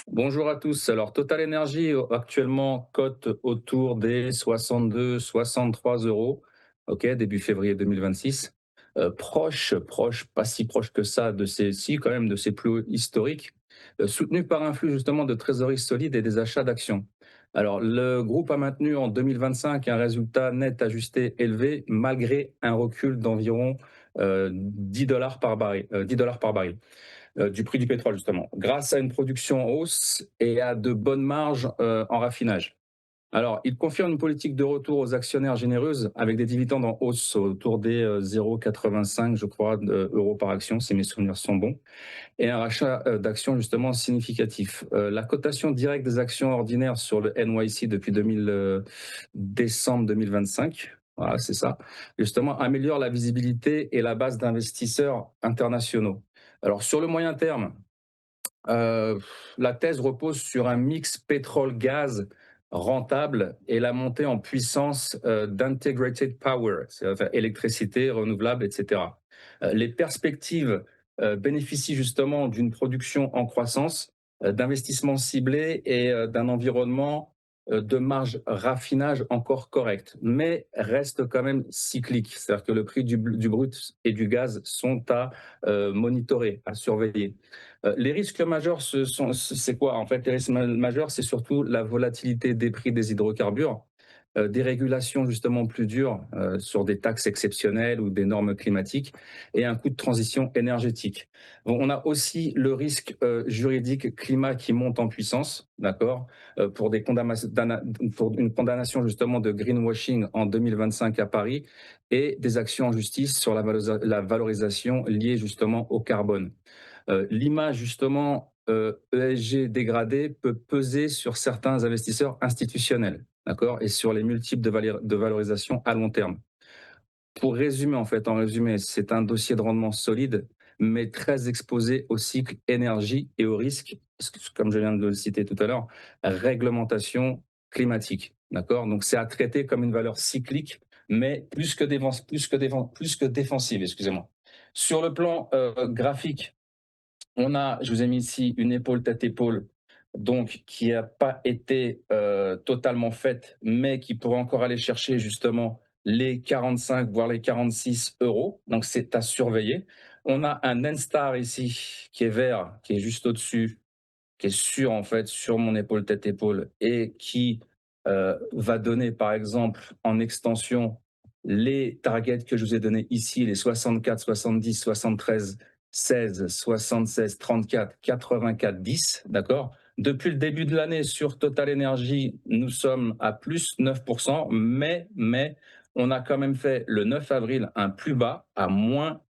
Bonjour à tous. Alors, Total Energy actuellement cote autour des 62-63 euros, ok, début février 2026. Proche, pas si proche que ça de ces quand même de ces plus hauts historiques, soutenu par un flux justement de trésorerie solide et des achats d'actions. Alors, le groupe a maintenu en 2025 un résultat net ajusté élevé malgré un recul d'environ 10 dollars par baril, 10 dollars par baril du prix du pétrole, justement, grâce à une production en hausse et à de bonnes marges en raffinage. Alors, il confirme une politique de retour aux actionnaires généreuse avec des dividendes en hausse autour des 0,85, je crois, euros par action, si mes souvenirs sont bons, et un rachat d'actions justement significatif. La cotation directe des actions ordinaires sur le NYC depuis décembre 2025, voilà, c'est ça, justement, améliore la visibilité et la base d'investisseurs internationaux. Alors, sur le moyen terme, Heu, la thèse repose sur un mix pétrole-gaz rentable et la montée en puissance, d'integrated power, c'est-à-dire électricité renouvelable et cetera. Les perspectives, bénéficient justement d'une production en croissance, d'investissements ciblés et d'un environnement, de marge raffinage encore correct, mais reste quand même cyclique. C'est-à-dire que le prix du brut et du gaz sont à, monitorer, à surveiller. Les risques majeurs, c'est quoi? En fait, les risques majeurs, c'est surtout la volatilité des prix des hydrocarbures, des régulations justement plus dures sur des taxes exceptionnelles ou des normes climatiques et un coût de transition énergétique. Bon, on a aussi le risque juridique climat qui monte en puissance, d'accord, pour une condamnation justement de greenwashing en 2025 à Paris et des actions en justice sur la valorisation liée justement au carbone. L'image justement ESG dégradée peut peser sur certains investisseurs institutionnels, d'accord, et sur les multiples de valorisation à long terme. Pour résumer, en fait, en résumé, c'est un dossier de rendement solide, mais très exposé au cycle énergie et au risque, comme je viens de le citer tout à l'heure, réglementation climatique, d'accord. Donc c'est à traiter comme une valeur cyclique, mais plus que défensive, excusez-moi. Sur le plan graphique, je vous ai mis ici une épaule tête-épaule, donc qui n'a pas été totalement faite, mais qui pourrait encore aller chercher justement les 45, voire les 46 euros. Donc c'est à surveiller. On a un N-Star ici qui est vert, qui est juste au-dessus, qui est en fait sur mon épaule tête-épaule et qui va donner par exemple en extension les targets que je vous ai donnés ici, les 64, 70, 73, 16, 76, 34, 84, 10, d'accord. Depuis le début de l'année sur Total Energy, nous sommes à plus 9%, mais on a quand même fait le 9 avril un plus bas à moins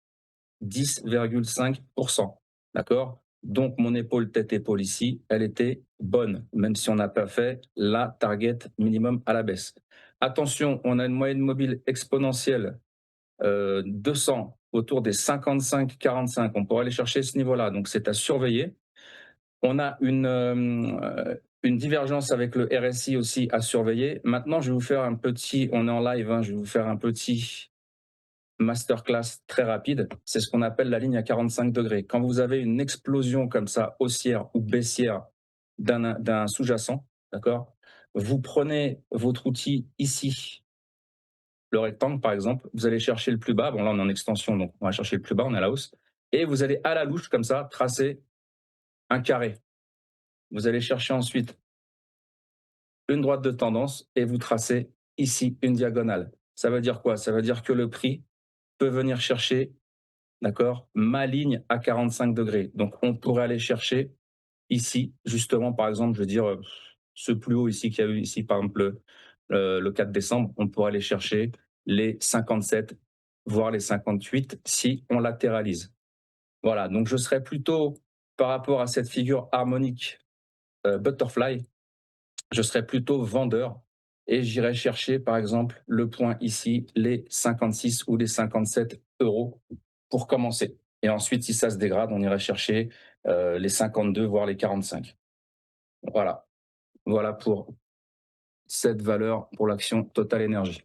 10,5%. D'accord. Donc, mon épaule tête-épaule ici, elle était bonne, même si on n'a pas fait la target minimum à la baisse. Attention, on a une moyenne mobile exponentielle 200 autour des 55-45. On pourrait aller chercher ce niveau-là, donc c'est à surveiller. On a une divergence avec le RSI aussi à surveiller. Maintenant, je vais vous faire un petit, on est en live, hein, je vais vous faire un petit masterclass très rapide, c'est ce qu'on appelle la ligne à 45 degrés. Quand vous avez une explosion comme ça, haussière ou baissière d'un sous-jacent, d'accord, vous prenez votre outil ici, le rectangle par exemple, vous allez chercher le plus bas, bon là on est en extension, donc on va chercher le plus bas, on est à la hausse, et vous allez à la louche comme ça tracer un carré. Vous allez chercher ensuite une droite de tendance et vous tracez ici une diagonale. Ça veut dire quoi? Ça veut dire que le prix peut venir chercher, d'accord, ma ligne à 45 degrés. Donc, on pourrait aller chercher ici, justement, par exemple, je veux dire, ce plus haut ici qu'il y a eu ici, par exemple, le 4 décembre, on pourrait aller chercher les 57, voire les 58 si on latéralise. Voilà, donc je serais plutôt, par rapport à cette figure harmonique butterfly, je serais plutôt vendeur et j'irais chercher, par exemple, le point ici, les 56 ou les 57 euros pour commencer. Et ensuite, si ça se dégrade, on irait chercher les 52, voire les 45. Voilà. Voilà pour cette valeur pour l'action Total Énergie.